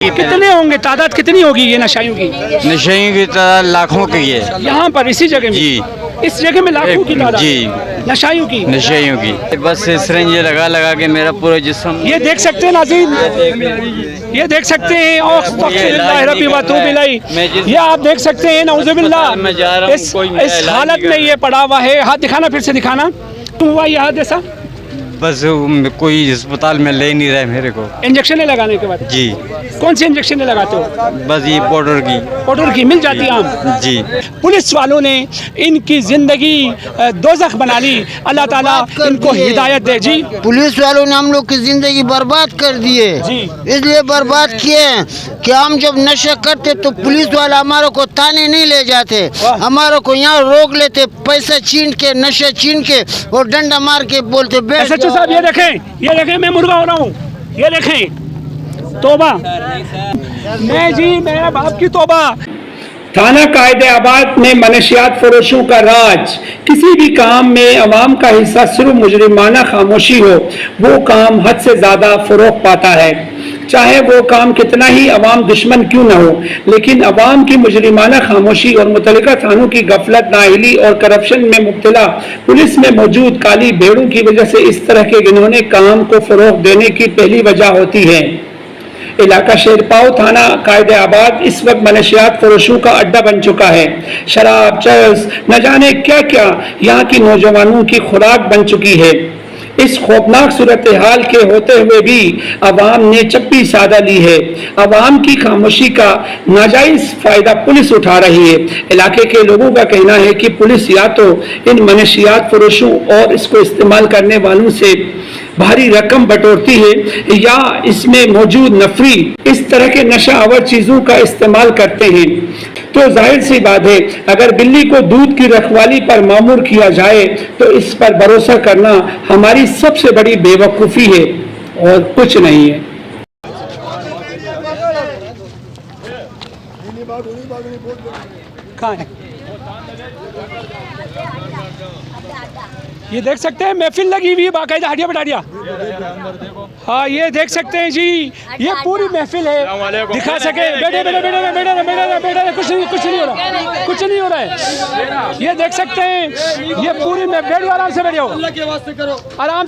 कितने होंगे, तादाद कितनी होगी ये नशाइयों की? नशेइयों की तादाद लाखों की है यहाँ पर इसी जगह में? जी, इस जगह में लाखों की तादाद जी, नशाइयों की। नशेइयों की। बस सिरंजे लगा लगा के मेरा पूरा जिस्म। ये देख सकते हैं नाज़रीन, ये देख सकते हैं। ये आप देख सकते हैं नऊज़ुबिल्लाह, इस हालत में ये पड़ा हुआ है। हाथ दिखाना, फिर से दिखाना। तुम हुआ ये हाथ जैसा? बस कोई अस्पताल में ले नहीं रहा है मेरे को। इंजेक्शन लगाने के बाद? जी। कौन सी इंजेक्शन लगाते हो? बस ये पाउडर की मिल जाती है आम? जी। पुलिस वालों ने इनकी जिंदगी दोज़ख बना ली। अल्लाह ताला इनको हिदायत दे। जी, पुलिस वालों ने हम लोग की जिंदगी बर्बाद कर दिए, इसलिए बर्बाद किए कि हम जब नशे करते तो पुलिस वाला हमारे को थाने नहीं ले जाते, हमारे को यहाँ रोक लेते, पैसे छीन के, नशे छीन के और डंडा मार के बोलते बैठ जाओ। साहब ये देखें, मैं मुर्गा हो रहा हूँ। ये देखें, तौबा। मैं अब आपकी तौबा। थाना कायदे-आबाद में मनशियात फरोशों का राज। किसी भी काम में अवाम का हिस्सा सिर्फ मुजरिमाना खामोशी हो, वो काम हद से ज़्यादा फ़रोग़ पाता है, चाहे वो काम कितना ही अवाम दुश्मन क्यों न हो। लेकिन अवाम की मुजरिमाना खामोशी और मुतल्लिका थानों की गफलत, नाअहली और करप्शन में मुब्तला पुलिस में मौजूद काली भेड़ों की वजह से इस तरह के घिनौने काम को फ़रोग़ देने की पहली वजह होती है। इलाका शेरपाव थाना कायदे-आबाद इस वक्त मनशियात फरोशों का अड्डा बन चुका है। शराब, चरस, न जाने क्या क्या यहाँ की नौजवानों की खुराक बन चुकी है। इस खौफनाक सूरत हाल के होते हुए भी अवाम ने चप्पी साधा ली है। अवाम की खामोशी का नाजायज फायदा पुलिस उठा रही है। इलाके के लोगों का कहना है कि पुलिस या तो इन मनशियात फरोशों और इसको इस्तेमाल करने वालों से भारी रकम बटोरती है, या इसमें मौजूद नफरी इस तरह के नशा आवर चीजों का इस्तेमाल करते हैं। तो जाहिर सी बात है, अगर बिल्ली को दूध की रखवाली पर मामूर किया जाए तो इस पर भरोसा करना हमारी सबसे बड़ी बेवकूफ़ी है और कुछ नहीं है। कहाँ है? ये देख सकते हैं महफिल लगी हुई है बाकायदा, हटिया बटारिया। हाँ, ये देख सकते हैं जी, ये पूरी महफिल है। दिखा सके बेटे कुछ नहीं हो रहा है। ये देख सकते हैं, ये पूरी में बैठो, आराम से बैठो, आराम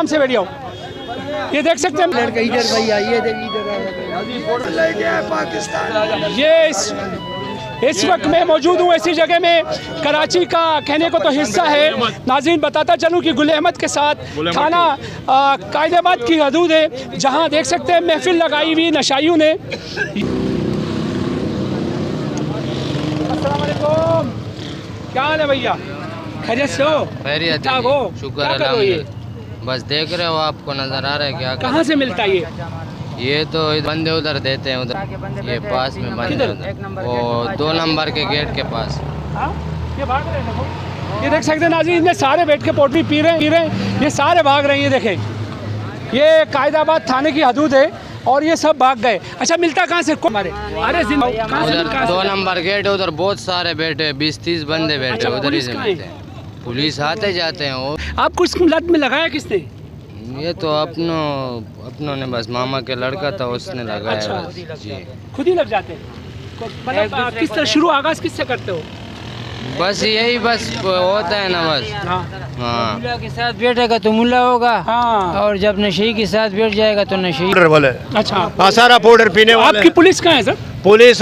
से बैठो। ये देख सकते हैं, ये इस वक्त मैं मौजूद हूँ ऐसी जगह में, कराची का कहने को तो हिस्सा है। नाज़रीन बताता चलूँ कि गुल अहमद के साथ थाना कायदे-आबाद की हदूद है, जहाँ देख सकते हैं महफिल लगाई हुई नशाइयों ने। अस्सलाम वालेकुम, क्या हाल है भैया? खैरियत से हो? खैरियत हो, शुक्र अल्हम्दुलिल्लाह। बस देख रहे हो, आपको नजर आ रहा है क्या? कहाँ से मिलता है ये तो बंदे उधर देते हैं, उधर ये पास में बंदे, वो 2 नंबर के गेट के पास। ये भाग रहे हैं, ये देख सकते हैं नाज़रीन, ये सारे बैठ के पोटली पी रहे हैं, ये सारे भाग रहे हैं। ये देखें, ये कायदे-आबाद थाने की हदूद है और ये सब भाग गए। अच्छा, मिलता कहाँ से? हमारे अरे उधर 2 नंबर गेट है, उधर बहुत सारे बैठे, 20-30 बंदे बैठे, उधर ही से मिलते हैं। पुलिस आते जाते हैं। वो आपको इस लत में लगाया किसने? ये तो अपनों ने, बस मामा के लड़का था उसने लगाया। अच्छा, जी, खुद ही लग जाते हैं। मतलब किस तरह शुरू आगाज किससे करते हो? बस यही बस होता है ना, बस। हाँ, मुल्ला के साथ बैठेगा तो मुल्ला होगा। हाँ। और जब नशे के साथ बैठ जाएगा तो नशे बोले। अच्छा, हाँ, सारा पाउडर पीने वाला। आपकी पुलिस कहाँ है सर? पुलिस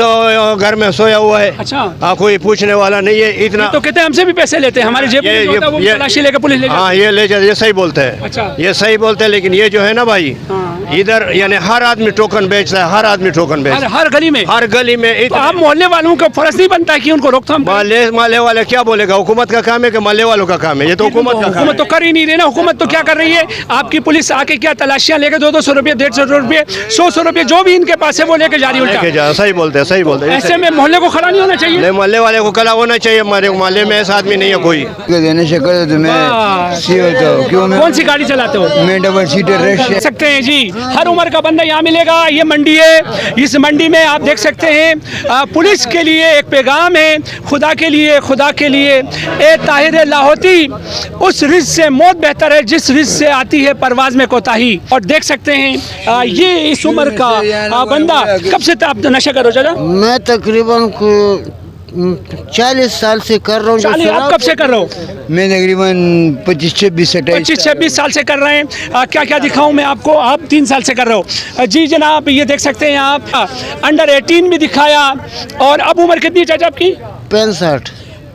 घर में सोया हुआ है। अच्छा, हाँ, कोई पूछने वाला नहीं है इतना। तो कहते हैं हमसे भी पैसे लेते हैं, हमारे जेब में होता है, वो तलाशी लेकर पुलिस ले जाती है। हाँ, ये ले जाते, ये सही बोलते हैं। अच्छा, ये सही बोलते हैं, लेकिन ये जो है ना भाई, इधर यानी हर आदमी टोकन बेचता है, हर आदमी टोकन बेचता है, हर गली में, हर गली में। तो आप मोहल्ले वालों का फर्ज नहीं बनता है कि उनको रोकथाम? मोहल्ले वाले क्या बोलेगा? हुकूमत का काम है कि मोहल्ले वालों का काम है? ये तो हुकूमत का काम है। हुकूमत तो कर ही नहीं रही ना। हुकूमत तो क्या कर रही है, आपकी पुलिस आके क्या तलाशियां लेके 200-200 रुपये, 150 रुपये, 100 रुपये, जो भी इनके पास है वो लेके जा रही है। सही सही बोलते हैं, सही बोलते हैं। ऐसे में मोहल्ले को खड़ा नहीं होना चाहिए। नहीं, मोहल्ले वाले को खड़ा होना चाहिए। हमारे मोहल्ले में ऐसा आदमी नहीं है कोई। देने से कर तो मैं सी होता हूँ। क्यों? मैं कौन सी गाड़ी चलाते हो? मैं डबल सीटर रेस सकते हैं जी, हर उम्र का बंदा यहाँ मिलेगा। ये मंडी है, इस मंडी में आप देख सकते हैं पुलिस के लिए एक पैगाम है, खुदा के लिए, खुदा के लिए ए ताहिर लाहौती, उस रिस्क से मौत बेहतर है जिस रिस्क से आती है परवाज में कोताही। और देख सकते हैं ये इस उम्र का बंदा। कब से आप नशा करो चाचा? मैं तकरीबन 40 साल से कर रहा हूँ। 40? आप कब से कर रहे हो? मैं तकरीबन 25-26 साल से कर रहे हैं। क्या क्या दिखाऊं मैं आपको? आप 3 साल से कर रहे हो जी जनाब। ये देख सकते हैं आप, अंडर 18 भी दिखाया। और अब उम्र कितनी चाचा आपकी?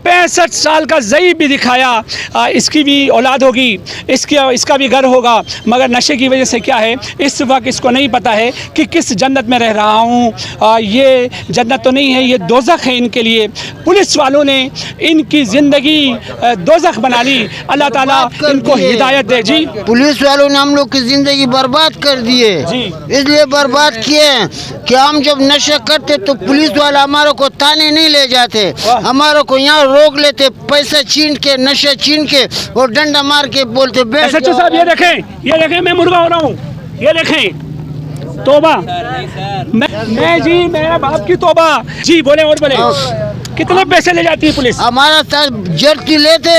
65 साल का ज़ई भी दिखाया। इसकी भी औलाद होगी, इसका भी घर होगा, मगर नशे की वजह से क्या है इस वक्त इसको नहीं पता है कि किस जन्नत में रह रहा हूँ। ये जन्नत तो नहीं है, ये दोज़ख है इनके लिए। पुलिस वालों ने इनकी ज़िंदगी दोज़ख बना ली। अल्लाह ताला इनको हिदायत दे जी। पुलिस वालों ने हम लोग की जिंदगी बर्बाद कर दिए, इसलिए बर्बाद किए कि हम जब नशा करते तो पुलिस वाला हमारे को थाने नहीं ले जाते, हमारे को यहाँ रोक लेते, पैसा छीन के, नशा छीन के और डंडा मार के बोलते बैठ सच्चू साहब ये देखें मैं मुर्गा हो रहा हूँ। ये देखें तौबा, मैं बाप की तौबा जी। बोले और बोले, कितने पैसे ले जाती है पुलिस? हमारा साथ जर्ती लेते,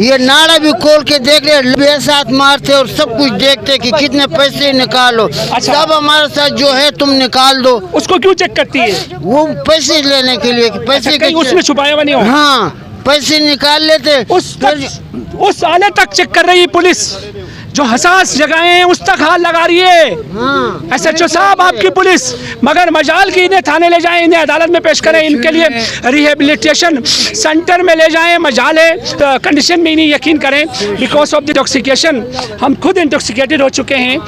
ये नाड़ा भी खोल के देख ले, साथ मारते और सब कुछ देखते कि कितने पैसे निकालो। सब हमारे साथ जो है तुम निकाल दो। उसको क्यों चेक करती है? वो पैसे लेने के लिए, पैसे के उसमें छुपाया हुआ नहीं हो। हाँ, पैसे निकाल लेते। उस आले तक चेक कर रही है पुलिस, जो हसास जगहें हैं उस तक हाथ लगा रही है। SHO साहब आपकी पुलिस, मगर मजाल की इन्हें थाने ले जाएं, इन्हें अदालत में पेश करें, इनके लिए रिहेबिलिटेशन सेंटर में ले जाएं। मजाल है तो कंडीशन में इन्हें यकीन करें। बिकॉज ऑफ द इंटॉक्सिकेशन हम खुद इंटॉक्सिकेटेड हो चुके हैं,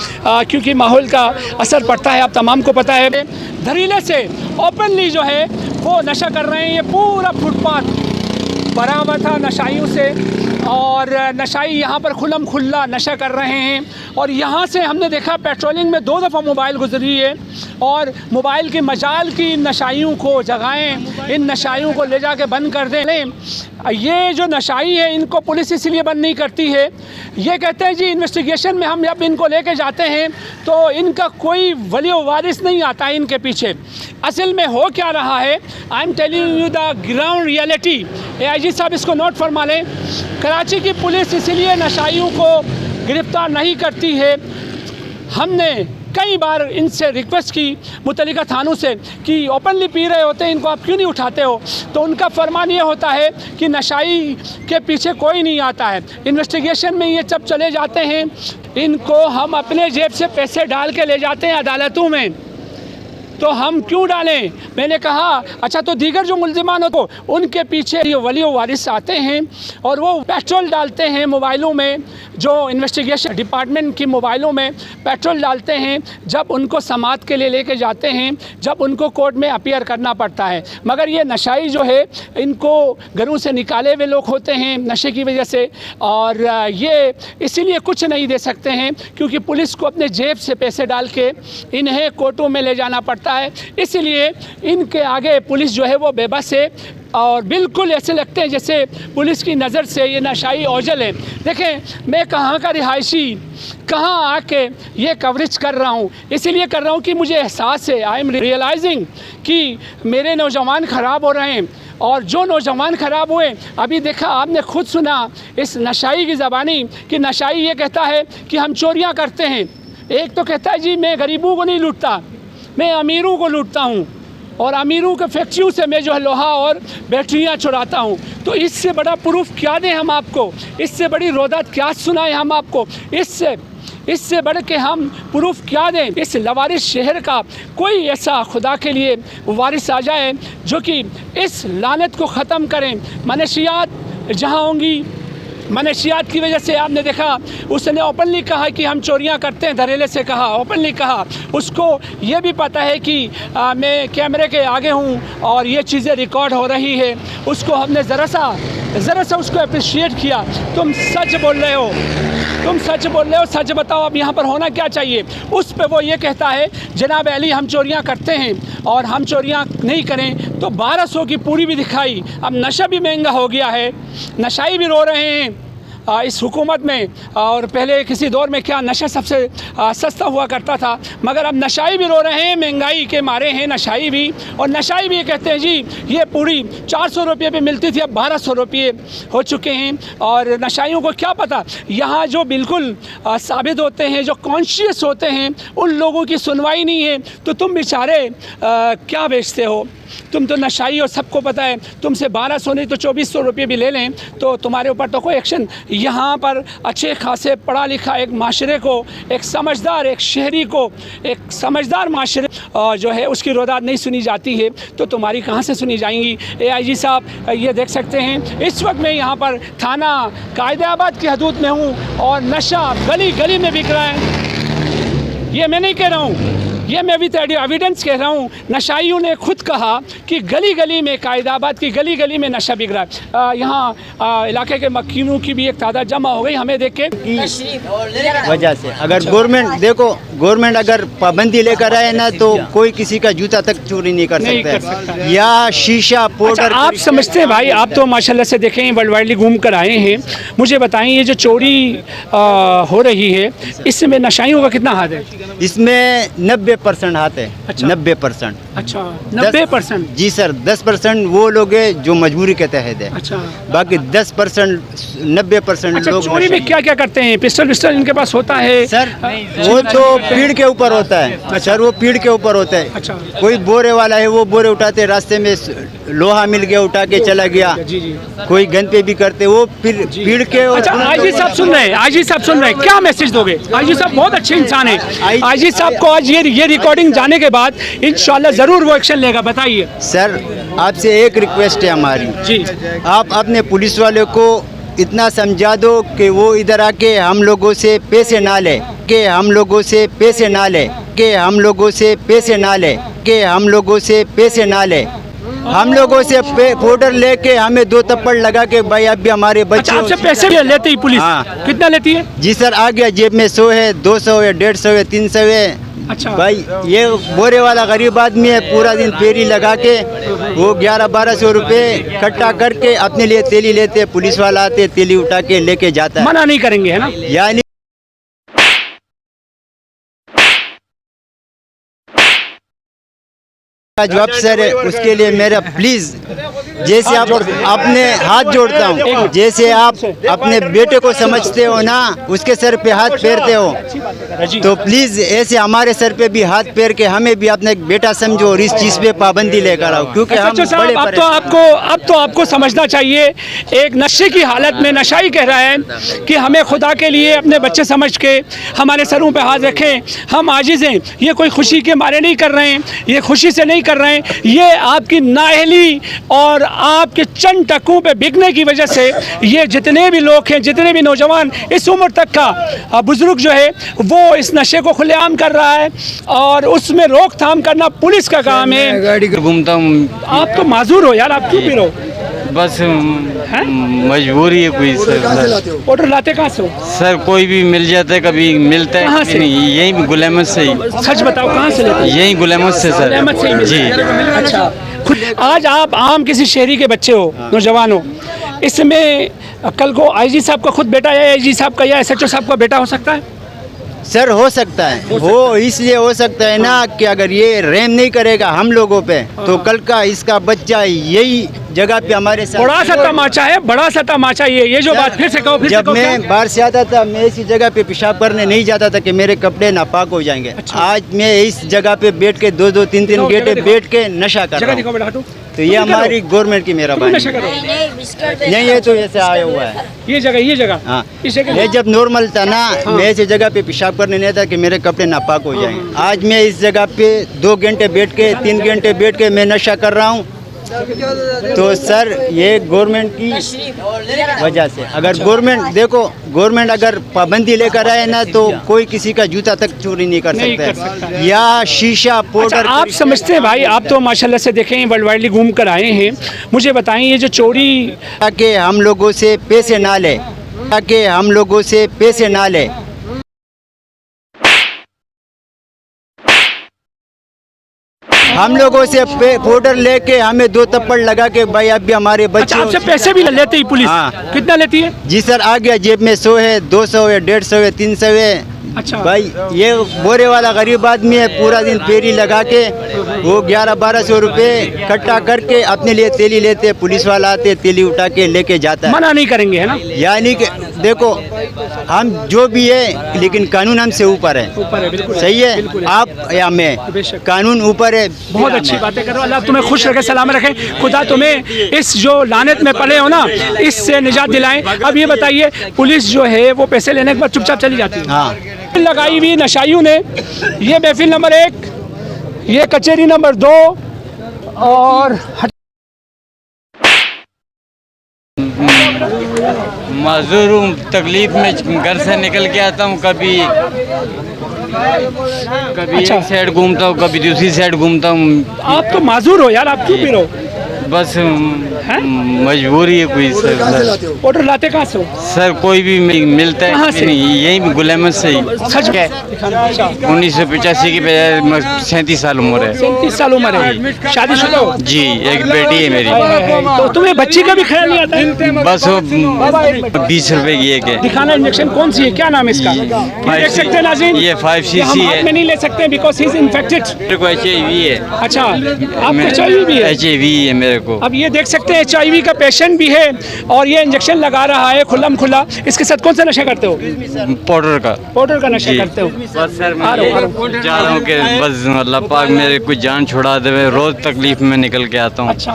क्योंकि माहौल का असर पड़ता है, आप तमाम को पता है। धड़ल्ले से ओपनली जो है वो नशा कर रहे हैं। ये पूरा फुटपाथ भरा हुआ था नशाइयों से, और नशाई यहाँ पर खुल्लम खुल्ला नशा कर रहे हैं। और यहाँ से हमने देखा पेट्रोलिंग में 2 दफ़ा मोबाइल गुजरी है, और मोबाइल की मजाल की इन नशाइयों को जगाएं, इन नशाइयों को ले जाके बंद कर दें। ये जो नशाई है इनको पुलिस इसलिए बंद नहीं करती है, ये कहते हैं जी इन्वेस्टिगेशन में हम जब इनको लेके जाते हैं तो इनका कोई वली वारिस नहीं आता है इनके पीछे। असल में हो क्या रहा है, I am telling you the ground reality. AIG साहब इसको नोट फरमा लें। कराची की पुलिस इसलिए नशाइयों को गिरफ्तार नहीं करती है। हमने कई बार इनसे रिक्वेस्ट की मुतल्लिका थानों से कि ओपनली पी रहे होते हैं, इनको आप क्यों नहीं उठाते हो? तो उनका फरमान ये होता है कि नशाई के पीछे कोई नहीं आता है। इन्वेस्टिगेशन में ये जब चले जाते हैं, इनको हम अपने जेब से पैसे डाल के ले जाते हैं अदालतों में। तो हम क्यों डालें? मैंने कहा अच्छा, तो दीगर जो मुल्ज़िमान हो तो उनके पीछे ये वली वारिस आते हैं और वो पेट्रोल डालते हैं मोबाइलों में, जो इन्वेस्टिगेशन डिपार्टमेंट की मोबाइलों में पेट्रोल डालते हैं जब उनको समात के लिए लेके जाते हैं, जब उनको कोर्ट में अपीयर करना पड़ता है। मगर ये नशाई जो है इनको घरों से निकाले हुए लोग होते हैं नशे की वजह से, और ये इसीलिए कुछ नहीं दे सकते हैं क्योंकि पुलिस को अपने जेब से पैसे डाल के इन्हें कोर्टों में ले जाना पड़ता है। इसलिए इनके आगे पुलिस जो है वो बेबस है, और बिल्कुल ऐसे लगते हैं जैसे पुलिस की नज़र से ये नशाई ओझल है। देखें मैं कहाँ का रिहायशी, कहाँ आके ये कवरेज कर रहा हूँ, इसीलिए कर रहा हूँ कि मुझे एहसास है, आई एम रियलाइजिंग कि मेरे नौजवान ख़राब हो रहे हैं। और जो नौजवान ख़राब हुए, अभी देखा आपने खुद सुना इस नशाई की ज़बानी कि नशाई ये कहता है कि हम चोरियाँ करते हैं। एक तो कहता है जी मैं गरीबों को नहीं लूटता, मैं अमीरों को लूटता हूँ, और अमीरों के फैक्ट्रियों से मैं जो है लोहा और बैटरियाँ चुराता हूँ। तो इससे बड़ा प्रूफ क्या दें हम आपको, इससे बड़ी रोदात क्या सुनाएं हम आपको, इससे बढ़ के हम प्रूफ क्या दें? इस लवारिस शहर का कोई ऐसा खुदा के लिए वारिस आ जाए जो कि इस लानत को ख़त्म करें। मनशियात जहाँ होंगी, मनशियात की वजह से आपने देखा उसने ओपनली कहा कि हम चोरियां करते हैं, धड़ल्ले से कहा, ओपनली कहा। उसको ये भी पता है कि मैं कैमरे के आगे हूं और ये चीज़ें रिकॉर्ड हो रही है। उसको हमने ज़रा सा ज़रा सा उसको अप्रिशिएट किया। तुम सच बोल रहे हो, तुम सच बोल रहे हो, सच बताओ अब यहाँ पर होना क्या चाहिए। उस पे वो ये कहता है जनाब अली हम चोरियाँ करते हैं और हम चोरियाँ नहीं करें तो 1200 की पूरी भी दिखाई। अब नशा भी महंगा हो गया है, नशाई भी रो रहे हैं इस हुकूमत में। और पहले किसी दौर में क्या नशा सबसे सस्ता हुआ करता था, मगर अब नशाई भी रो रहे हैं, महंगाई के मारे हैं नशाई भी। और नशाई भी ये कहते हैं जी ये पूरी 400 रुपये पे मिलती थी, अब 1200 रुपये हो चुके हैं। और नशाइयों को क्या पता, यहाँ जो बिल्कुल साबित होते हैं, जो कॉन्शियस होते हैं, उन लोगों की सुनवाई नहीं है। तो तुम बेचारे क्या बेचते हो, तुम तो नशाई हो, सबको पता है। तुमसे 1200 नहीं तो 2400 रुपये भी ले लें तो तुम्हारे ऊपर तो कोई एक्शन। यहाँ पर अच्छे खासे पढ़ा लिखा एक माशरे को, एक समझदार एक शहरी को, एक समझदार माशरे जो है उसकी रोदात नहीं सुनी जाती है तो तुम्हारी कहाँ से सुनी जाएंगी। AIG साहब ये देख सकते हैं इस वक्त मैं यहाँ पर थाना कायदाबाद की हदूद में हूँ और नशा गली गली में बिक रहा है। ये मैं नहीं कह रहा हूँ, ये मैं भी एविडेंस कह रहा हूँ। नशाइयों ने खुद कहा कि गली गली में, कायदाबाद की गली गली में नशा बिक रहा है। यहाँ इलाके के मक्खियों की भी एक तादाद जमा हो गई हमें देख के वजह से। अगर गवर्नमेंट देखो, गवर्नमेंट अगर पाबंदी लेकर आए ना तो कोई किसी का जूता तक चोरी नहीं कर सकता है। या शीशा पाउडर। आप समझते हैं भाई, आप तो माशाल्लाह से देखें वर्ल्ड वाइडली घूम कर आए हैं, मुझे बताएं ये जो चोरी हो रही है इसमें नशाइयों का कितना हाथ है? इसमें 90% हाथ है। अच्छा। 90%। अच्छा 90%? जी सर, 10% वो लोग हैं जो मजबूरी के तहत है। अच्छा। बाकी 10% 90% अच्छा, लोग चोरी में क्या क्या करते हैं? पिस्टल विस्टल इनके पास होता है? सर वो तो पीड़ के ऊपर होता है। सर वो पीड़ के ऊपर होता है। अच्छा। कोई बोरे वाला है वो बोरे उठाते, रास्ते में लोहा मिल गया उठा के चला गया। जी जी। कोई गन पे भी करते, वो फिर पीड़ के। अच्छा IG साहब सुन रहे हैं, IG साहब सुन रहे हैं, क्या मैसेज दोगे? IG साहब बहुत अच्छे इंसान हैं, IG साहब को आज ये रिकॉर्डिंग जाने के बाद इंशाल्लाह जरूर वो एक्शन लेगा। बताइए सर, आपसे एक रिक्वेस्ट है हमारी जी, आप अपने पुलिस वाले को इतना समझा दो कि वो इधर आके हम लोगों से पैसे ना ले, कि हम लोगों से पैसे ना ले, कि हम लोगों से पैसे ना ले, कि हम लोगों से पैसे ना ले। हम लोगों से पाउडर लेके हमें 2 थप्पड़ लगा के भाई अब भी हमारे बच्चे। अच्छा, आपसे पैसे भी लेती है पुलिस? हाँ। कितना लेती है? जी सर, आ गया जेब में 100 है, 200 है, 150 है, 300 है। अच्छा भाई ये बोरे वाला गरीब आदमी है, पूरा दिन फेरी लगा के वो 1100-1200 रुपए इकट्ठा करके अपने लिए तेली लेते। पुलिस वाला आते, तेली उठा के लेके जाता है। मना नहीं करेंगे है ना? यानी जो अफसर है उसके लिए मेरा प्लीज, जैसे आप अपने हाथ जोड़ता हूँ, जैसे आप अपने बेटे को समझते हो ना, उसके सर पे हाथ फेरते हो, तो प्लीज ऐसे हमारे सर पे भी हाथ फेर के हमें भी अपना एक बेटा समझो और इस चीज पे पाबंदी लेकर आओ, क्योंकि हम बड़े अब तो आपको समझना चाहिए। एक नशे की हालत में नशाई कह रहा है कि हमें खुदा के लिए अपने बच्चे समझ के हमारे सरों पे हाथ रखें, हम आजिज़ हैं। ये कोई खुशी के मारे नहीं कर रहे हैं, ये खुशी से नहीं कर रहे हैं, ये आपकी नाअहली और आपके चंद टकों पे बिकने की वजह से ये जितने भी लोग हैं, जितने भी नौजवान इस उम्र तक का बुजुर्ग जो है वो इस नशे को खुलेआम कर रहा है और उसमें रोकथाम करना पुलिस का काम है। गाड़ी घूमता हूँ। आप तो माजूर हो यार, आप क्यों पी रहे हो? बस मजबूरी है कोई सर। ऑर्डर लाते कहाँ से हो? सर कोई भी मिल जाता है, कभी मिलता है, कहाँ कभी से? नहीं। यही गुलामत से ही। सच बताओ कहाँ से लेते हो? यही गुलामत से सर। गुलामत से ही मिलता जी। है। अच्छा, खुद आज आप आम किसी शहरी के बच्चे हो, नौजवान हो, इसमें कल को IG साहब का खुद बेटा या IG साहब का या SHO साहब का बेटा हो सकता है? सर हो सकता है, वो इसलिए हो सकता है ना कि अगर ये रहम नहीं करेगा हम लोगों पे तो कल का इसका बच्चा यही जगह पे हमारे साथ। बड़ा सा तमाचा है, बड़ा सा तमाचा ये जो बात फिर से कहो, फिर से जब कहो। मैं बाहर से आता था मैं इसी जगह पे पेशाब करने नहीं जाता था कि मेरे कपड़े नापाक हो जाएंगे। अच्छा। आज मैं इस जगह पे बैठ के 2-2 3-3 घंटे बैठ के नशा कर जगह रहा दिखाओ हूँ। बेटा, हटो। तो ये हमारी गवर्नमेंट की मेहरबानी नशा करो। नहीं, ये तो ऐसे आया हुआ है। ये जगह हाँ, इस जगह मैं जब नॉर्मल था ना, मैं ऐसी जगह पे पेशाब करने नहीं था कि मेरे कपड़े नापाक हो जाएंगे। आज मैं इस जगह पे 2 घंटे बैठ के 3 घंटे बैठ के मैं नशा कर रहा हूँ तो सर ये गवर्नमेंट की वजह से, अगर गवर्नमेंट अगर पाबंदी लेकर आए ना तो कोई किसी का जूता तक चोरी नहीं कर सकता है, या शीशा अच्छा, पाउडर। आप समझते हैं भाई, आप तो माशाल्लाह से देखें वर्ल्ड वाइडली घूम कर आए हैं, मुझे बताएं ये जो चोरी ताकि हम लोगों से पैसे ना ले, ताकि हम लोगों से पैसे ना ले। हम लोगों से पाउडर लेके हमें 2 थप्पड़ लगा के भाई अब भी हमारे बच्चे। अच्छा, आपसे पैसे भी लेते ही पुलिस? हाँ। कितना लेती है? जी सर, आ गया जेब में 100 है, 200 है, 150 है, 300 है। अच्छा भाई ये बोरे वाला गरीब आदमी है, पूरा दिन पेरी लगा के वो 1100-1200 रुपए इकट्ठा करके अपने लिए तेली लेते, पुलिस वाला आते तेली उठा के लेके जाता है। मना नहीं करेंगे है ना? यानी कि देखो हम जो भी है लेकिन कानून हमसे ऊपर है। ऊपर है, बिल्कुल सही है, बिल्कुल आप या मैं, बेशक। कानून ऊपर है। बहुत अच्छी बातें करो, अल्लाह तुम्हें खुश रखे, सलाम रखे, खुदा तुम्हें इस जो लानत में पड़े हो ना इससे निजात दिलाएं। अब ये बताइए, पुलिस जो है वो पैसे लेने के बाद चुपचाप चली जाती है? हाँ। लगाई हुई नशाइयों ने ये महफिल नंबर 1, ये कचहरी नंबर 2 और मजदूर हूँ, तकलीफ में घर से निकल के आता हूँ, कभी अच्छा। एक साइड घूमता हूँ, कभी दूसरी साइड घूमता हूँ। आप तो माजूर हो यार, आप क्यों पी रहे हो? बस मजबूरी है कोई सर। ऑर्डर लाते कहाँ से हो? सर कोई भी मिलता कहाँ है से? नहीं, यही गुलामत से ही। सच है? 1985 की 37 साल उम्र है। 37 साल उम्र है, शादीशुदा हो? जी, एक बेटी है मेरी। तो तुम्हें बच्ची का भी ख्याल नहीं आता? बस वो 20 रुपए की एक है। दिखाना इंजेक्शन कौन सी है, क्या नाम है इसका? ये देख सकते हैं नाज़रीन, ये 5cc हम है। हाथ में नहीं ले सकते बिकॉज ही इज इन्फेक्टेड। मेरे को HIV है। अच्छा, आपको HIV भी है? HIV है मेरे को। अब ये देख सकते हैं HIV का पेशेंट भी है और ये इंजेक्शन लगा रहा है खुल्लम खुला। इसके साथ कौन सा नशा करते हो? पाउडर का। पाउडर का नशा जी। करते हो? बस सर आ रहा हूँ। मैं जा रहा हूँ कि बस अल्लाह पाक मेरे कुछ जान छुड़ा दे, रोज तकलीफ में निकल के आता हूँ। अच्छा,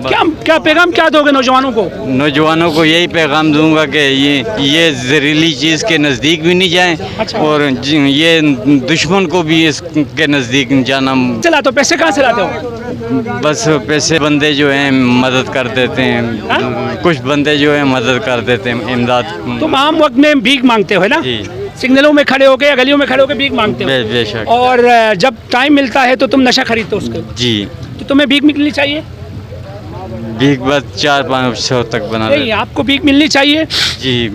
क्या पैगाम क्या दोगे नौजवानों को? नौजवानों को यही पैगाम दूंगा कि ये जहरीली चीज़ के नज़दीक भी नहीं जाएं। अच्छा। और ये दुश्मन को भी इसके नज़दीक जाना। चला तो पैसे कहाँ से लाते हो? बस पैसे बंदे जो हैं मदद कर देते हैं, कुछ बंदे जो हैं मदद कर देते हैं, इमदाद। तुम आम वक्त में भीख मांगते हो है ना? जी। सिग्नलों में खड़े होके या गलियों में खड़े होके भीख मांगते हो? बेशक। और जब टाइम मिलता है तो तुम नशा खरीदते हो उसको? जी। तो तुम्हें भीख मिलनी चाहिए? भीख बस 400-500 तक बना नहीं, आपको भीख मिलनी चाहिए। जी,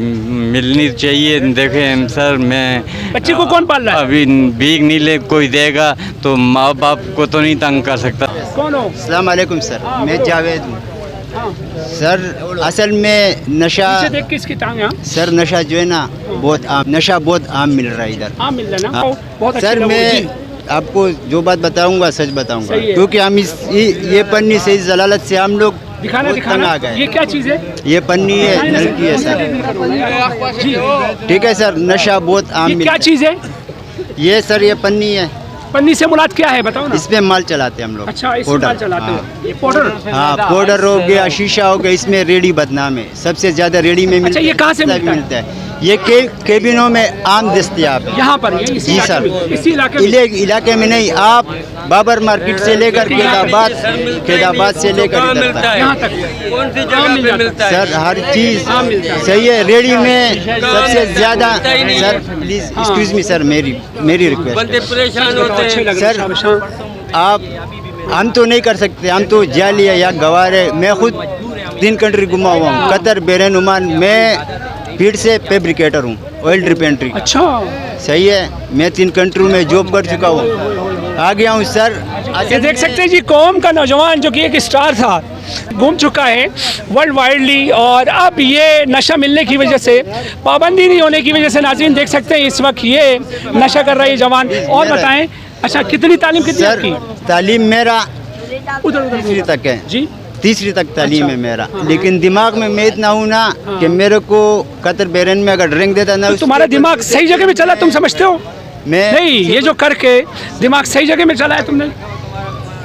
मिलनी चाहिए। देखें सर, मैं बच्चे को कौन पाल रहा है? अभी भीख नहीं ले कोई देगा तो माँ बाप को तो नहीं तंग कर सकता। कौन हो? अस्सलाम वालेकुम सर, मैं जावेद हूँ। सर असल में नशा, पीछे देख के इसकी टांग यहाँ। सर नशा जो है ना नशा बहुत आम मिल रहा है इधर। हाँ, मिल रहा है ना? हाँ। बहुत अच्छे सर लोग मैं जी। आपको जो बात बताऊंगा सच बताऊंगा, सही है। क्योंकि हम ये पन्नी से, इस जलालत से हम लोग दिखाना बहुत तंग दिखाना, आ गए। ये क्या चीज़ है? ये पन्नी है, नलकी है सर। जी, ठीक है सर, नशा बहुत आम ये मिलता क्या चीज़ है? है। ये सर ये पन्नी है, पन्नी से मुराद क्या है बताओ ना? इसमें माल चलाते हैं हम लोग। अच्छा, इससे पाउडर। माल चलाते हाँ। हो? ये पाउडर? हाँ, पाउडर हो गया, शीशा हो गया, इसमें रेडी बदनाम है, सबसे ज्यादा रेडी में मिलता ये कहाँ से मिलता है? ये केबिनों में आम दस्तयाब है। यहाँ पर ये इसी जी इलाके सर, में? इसी इलाके में? इलाके में नहीं, आप बाबर मार्केट से लेकर कैदाबाद से लेकर इधर तक। यहाँ तक कौन सी जगह पे मिलता है? सर हर चीज मिलता है। सही है, रेडी में सबसे ज्यादा। Sir please excuse me sir, मेरी रिक्वेस्ट है सर, आप हम तो नहीं कर सकते, हम तो जाली है या गवार है। मैं खुद 3 कंट्री घुमा हुआ हूँ, कतर, बहरीन, ओमान। मैं फिर से फैब्रिकेटर हूँ, ऑयल रिपेंट्री। अच्छा, सही है, मैं 3 कंट्री में जॉब कर चुका हूँ, आ गया हूँ सर। ये देख सकते हैं जी, कौम का नौजवान जो कि एक स्टार था, घूम चुका है वर्ल्ड वाइडली, और अब ये नशा मिलने की वजह से, पाबंदी नहीं होने की वजह से, नाज़रीन देख सकते हैं इस वक्त ये नशा कर रहा है जवान। और बताएं, अच्छा कितनी तालीम कितनी सर आपकी? तालीम मेरा उधर तीसरी तक है जी, तीसरी तक तालीम है मेरा, लेकिन दिमाग में मैं इतना हूँ ना कि मेरे को कतर बहरीन में अगर ड्रिंक देता ना, तो तुम्हारा दिमाग सही जगह में चला, तुम समझते हो? मैं नहीं, ये जो करके दिमाग सही जगह में चला है तुमने?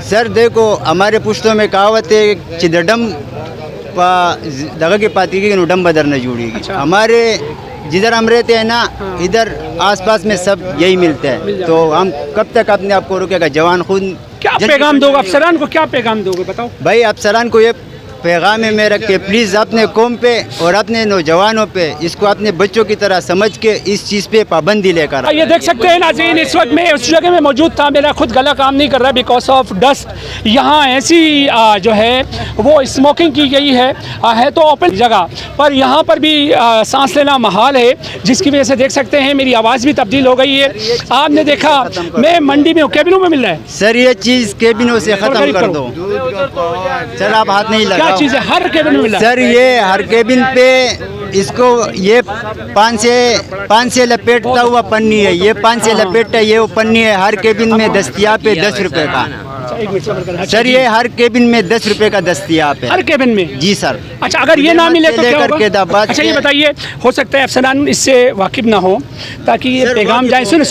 सर देखो, हमारे पुश्तों में कहावत है, चिदडम दगा के पाती की डम बदर न जुड़ेगी। अच्छा। हमारे जिधर हम रहते हैं ना, इधर आसपास में सब यही मिलता है, तो हम कब तक अपने आप को रोकेगा? जवान खुद क्या पैगाम दोगे अफसरान को, क्या पैगाम दोगे बताओ? भाई अफसरान को ये पैगाम है मेरा कि प्लीज़ अपने कौम पे और अपने नौजवानों पे इसको अपने बच्चों की तरह समझ के इस चीज़ पे पाबंदी लेकर ये देख सकते हैं नाज़रीन, इस वक्त मैं उस जगह में मौजूद था, मेरा खुद गला काम नहीं कर रहा बिकॉज ऑफ डस्ट। यहाँ ऐसी जो है वो स्मोकिंग की गई है तो ओपन जगह पर यहाँ पर भी सांस लेना महाल है, जिसकी वजह से देख सकते हैं मेरी आवाज़ भी तब्दील हो गई है। आपने देखा मैं मंडी में हूँ, कैबिनों में मिल रहा है सर, ये चीज़ केबिनों से ख़त्म कर दो सर, आप हाथ नहीं लगा। चीज़ है हर केबिन में मिला सर, ये हर केबिन पे इसको ये पान से लपेटता हुआ पन्नी है, ये पान से लपेटता ये वो पन्नी है, हर केबिन में दस्तियाब है 10 रुपए का। सर ये हर केबिन में 10 रुपए का दस्तियाब है, हर केबिन में। जी सर। अच्छा, अगर ये ना मिले तो क्या होगा? अच्छा ये बताइए, हो सकता है अफसरान इससे वाकिफ ना हो, ताकि ये पैगाम जाए, सुन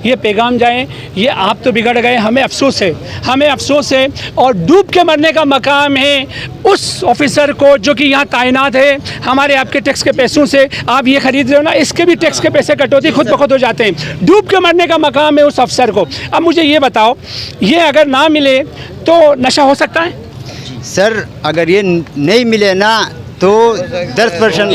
ये पैगाम जाए, ये आप तो बिगड़ गए, हमें अफसोस है और डूब के मरने का मकाम है उस ऑफिसर को जो कि यहाँ तैनात है, हमारे आपके टैक्स के पैसों से आप ये खरीद रहे हो ना, इसके भी टैक्स के पैसे कटौती खुद ब खुद हो जाते हैं। डूब के मरने का मकाम है उस अफसर को। अब मुझे ये बताओ, ये अगर ना मिले तो नशा हो सकता है? सर अगर ये नहीं मिले ना तो 10%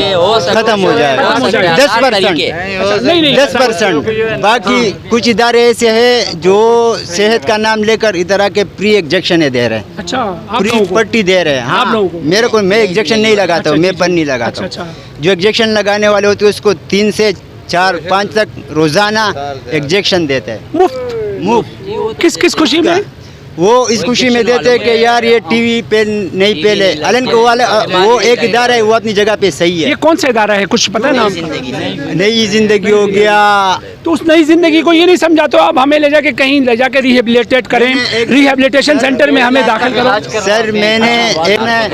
खत्म हो जाएगा, 10%। बाकी कुछ इदारे ऐसे हैं जो सेहत का नाम लेकर इस तरह के प्री इंजेक्शन दे रहे हैं। अच्छा, प्री पट्टी दे रहे हैं। हाँ, मेरे को, मैं इंजेक्शन नहीं लगाता हूँ, मैं पन्नी लगाता हूँ। जो इंजेक्शन लगाने वाले होते हैं उसको 3 से 4-5 तक रोजाना इंजेक्शन देते हैं मुफ्त। किस खुशी में? वो इस खुशी में देते हैं कि यार ये टीवी पे नहीं पहले अलन को वाले वो एक इदारा है, वो अपनी जगह पे सही है। ये कौन सा इदारा है, कुछ पता है नाम? नई जिंदगी हो गया। तो उस नई जिंदगी को ये नहीं समझा तो अब हमें ले जाके कहीं ले जाके रिहेबिलिटेट करें, रिहेबिलिटेशन सेंटर में हमें दाखिल करो। सर मैंने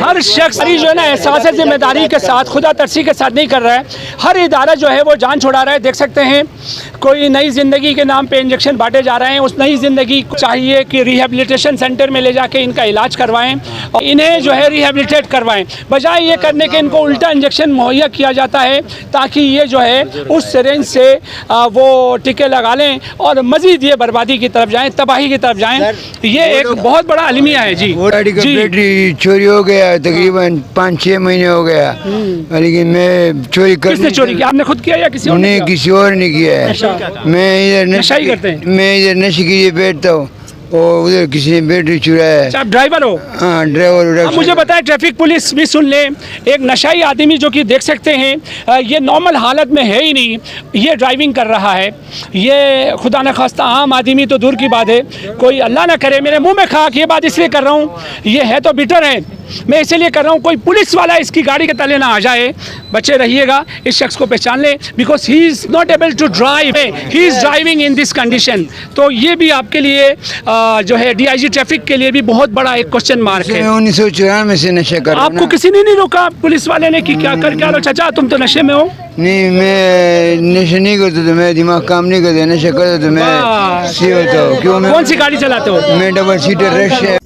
हर शख्स जो है ना एहसास जिम्मेदारी के साथ, खुदा तरसी के साथ नहीं कर रहा है। हर इदारा जो है वो जान छुड़ा रहा है। देख सकते हैं कोई नई ज़िंदगी के नाम पे इंजेक्शन बांटे जा रहे हैं। उस नई ज़िंदगी को चाहिए कि रिहेबिलिटेशन सेंटर में ले जाके इनका इलाज करवाएं और इन्हें जो है रिहेबिलिटेट करवाएं, बजाय ये करने के इनको उल्टा इंजेक्शन मुहैया किया जाता है ताकि ये जो है उस सिरिंज से वो टिके लगा लें और मज़ीद ये बर्बादी की तरफ जाएं, तबाही की तरफ जाएं। ये एक बहुत बड़ा अलमिया है जी। गाड़ी का बैटरी चोरी हो गया, तकरीबन 5-6 महीने हो गया, लेकिन मैं चोरी कर। किसने चोरी किया? आपने खुद किया या किसी और ने किया? किसी और ने किया है। मैं इधर नशा ही करते हैं। मैं इधर नशे के लिए बैठता हूँ और उधर किसी ने बैटरी चुराया है। आप ड्राइवर हो? हाँ, ड्राइवर। अब मुझे बताएं, ट्रैफिक पुलिस भी सुन ले, एक नशाई आदमी जो कि देख सकते हैं ये नॉर्मल हालत में है ही नहीं, ये ड्राइविंग कर रहा है। ये खुदा न खास्ता आम आदमी तो दूर की बात है, कोई अल्लाह ना करे मेरे मुंह में खाक, ये बात इसलिए कर रहा हूँ, ये है तो बिटर है, मैं इसलिए कर रहा हूँ कोई पुलिस वाला इसकी गाड़ी के तले ना आ जाए। बचे रहिएगा, इस शख्स को पहचान ले because he is not able to drive, he is driving in this condition. तो ये भी आपके लिए जो है DIG ट्रैफिक के लिए भी बहुत बड़ा एक क्वेश्चन मार्क है। 1994 से नशा कर। आपको किसी ने नहीं रोका पुलिस वाले ने कि क्या कर क्या लो? चाचा तुम तो नशे में हो? नहीं, मैं नशा नहीं करता, तो मैं दिमाग काम नहीं करता, नशा करता तो मैं सी होता हूँ। क्यों? मैं कौन सी गाड़ी चलाते हो? मैं डबल सीटर रश है।